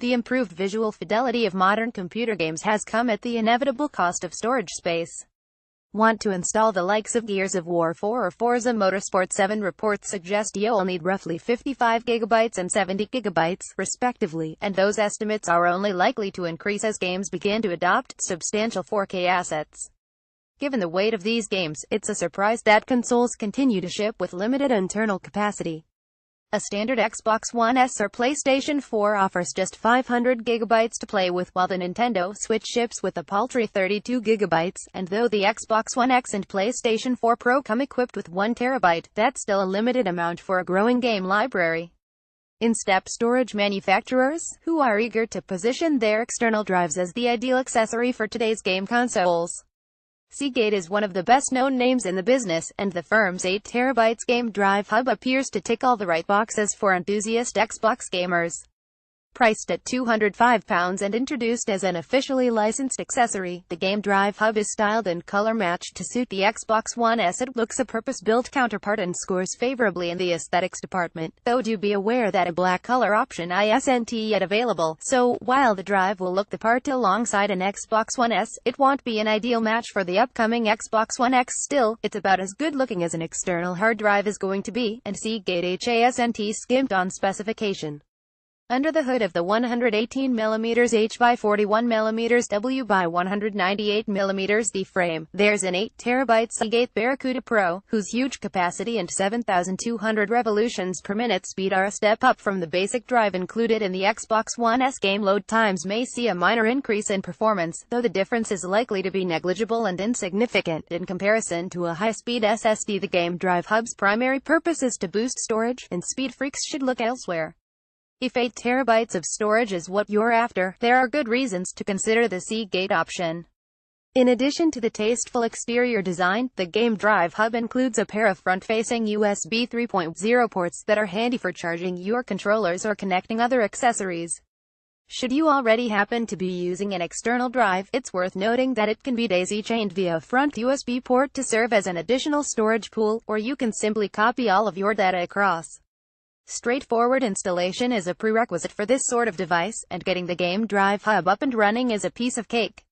The improved visual fidelity of modern computer games has come at the inevitable cost of storage space. Want to install the likes of Gears of War 4 or Forza Motorsport 7? Reports suggest you'll need roughly 55 gigabytes and 70 gigabytes, respectively, and those estimates are only likely to increase as games begin to adopt substantial 4K assets. Given the weight of these games, it's a surprise that consoles continue to ship with limited internal capacity. A standard Xbox One S or PlayStation 4 offers just 500 gigabytes to play with, while the Nintendo Switch ships with a paltry 32 gigabytes, and though the Xbox One X and PlayStation 4 Pro come equipped with 1 terabyte, that's still a limited amount for a growing game library. In-step storage manufacturers, who are eager to position their external drives as the ideal accessory for today's game consoles. Seagate is one of the best-known names in the business, and the firm's 8 TB game drive hub appears to tick all the right boxes for enthusiast Xbox gamers. Priced at £205 and introduced as an officially licensed accessory, the game drive hub is styled and color-matched to suit the Xbox One S. It looks a purpose-built counterpart and scores favorably in the aesthetics department, though do be aware that a black color option isn't yet available, so, while the drive will look the part alongside an Xbox One S, it won't be an ideal match for the upcoming Xbox One X. Still, it's about as good-looking as an external hard drive is going to be, and Seagate hasn't skimped on specification. Under the hood of the 118mm H by 41mm W by 198mm D frame, there's an 8 TB Seagate Barracuda Pro, whose huge capacity and 7,200 revolutions per minute speed are a step up from the basic drive included in the Xbox One S. Game load times may see a minor increase in performance, though the difference is likely to be negligible and insignificant in comparison to a high-speed SSD. The game drive hub's primary purpose is to boost storage, and speed freaks should look elsewhere. If 8 TB of storage is what you're after, there are good reasons to consider the Seagate option. In addition to the tasteful exterior design, the game drive hub includes a pair of front-facing USB 3.0 ports that are handy for charging your controllers or connecting other accessories. Should you already happen to be using an external drive, it's worth noting that it can be daisy-chained via a front USB port to serve as an additional storage pool, or you can simply copy all of your data across. Straightforward installation is a prerequisite for this sort of device, and getting the game drive hub up and running is a piece of cake.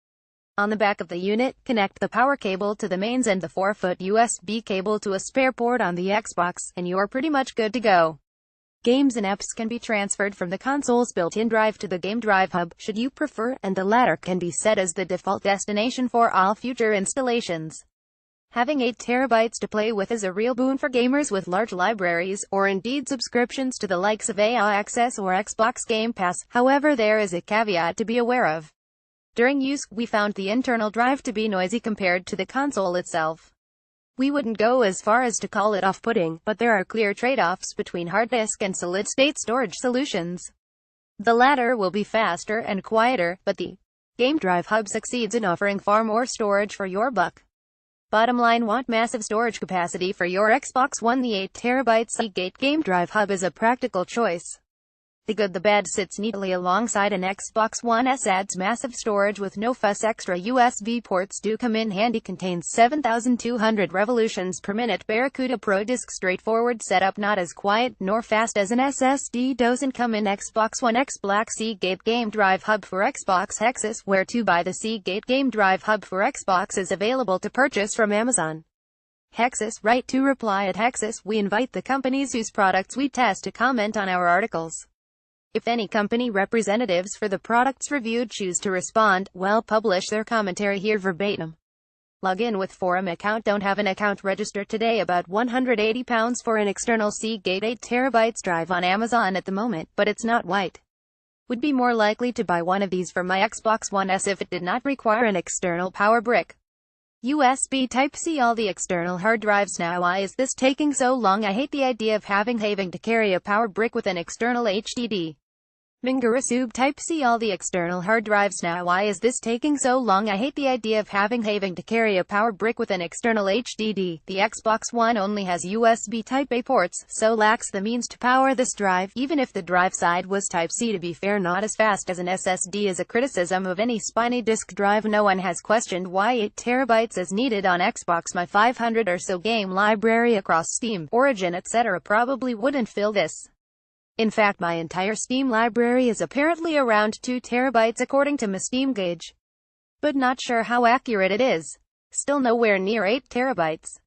On the back of the unit, connect the power cable to the mains and the 4-foot USB cable to a spare port on the Xbox, and you're pretty much good to go. Games and apps can be transferred from the console's built-in drive to the game drive hub, should you prefer, and the latter can be set as the default destination for all future installations. Having 8 TB to play with is a real boon for gamers with large libraries, or indeed subscriptions to the likes of EA Access or Xbox Game Pass. However, there is a caveat to be aware of. During use, we found the internal drive to be noisy compared to the console itself. We wouldn't go as far as to call it off-putting, but there are clear trade-offs between hard disk and solid-state storage solutions. The latter will be faster and quieter, but the game drive hub succeeds in offering far more storage for your buck. Bottom line, want massive storage capacity for your Xbox One? The 8 TB Seagate game drive hub is a practical choice. The good the bad sits neatly alongside an Xbox One S, adds massive storage with no fuss. Extra USB ports do come in handy. Contains 7,200 revolutions per minute Barracuda Pro disk. Straightforward setup, not as quiet nor fast as an SSD. Doesn't come in Xbox One X black. Seagate game drive hub for Xbox. Hexus, where to buy the Seagate game drive hub for Xbox is available to purchase from Amazon. Hexus, right to reply at Hexus. We invite the companies whose products we test to comment on our articles. If any company representatives for the products reviewed choose to respond, well, publish their commentary here verbatim. Log in with forum account. Don't have an account? Register today. About £180 for an external Seagate 8 TB drive on Amazon at the moment, but it's not white. Would be more likely to buy one of these for my Xbox One S if it did not require an external power brick. USB Type-C. All the external hard drives now. Why is this taking so long? I hate the idea of having to carry a power brick with an external HDD. Mingarasub Type-C. All the external hard drives now. Why is this taking so long? I hate the idea of having to carry a power brick with an external HDD. The Xbox One only has USB Type-A ports, so lacks the means to power this drive. Even if the drive side was Type-C, to be fair, not as fast as an SSD is a criticism of any spiny disk drive. No one has questioned why 8 TB is needed on Xbox. My 500 or so game library across Steam, Origin, etc. probably wouldn't fill this. In fact, my entire Steam library is apparently around 2 terabytes according to my Steam gauge. But not sure how accurate it is. Still nowhere near 8 terabytes.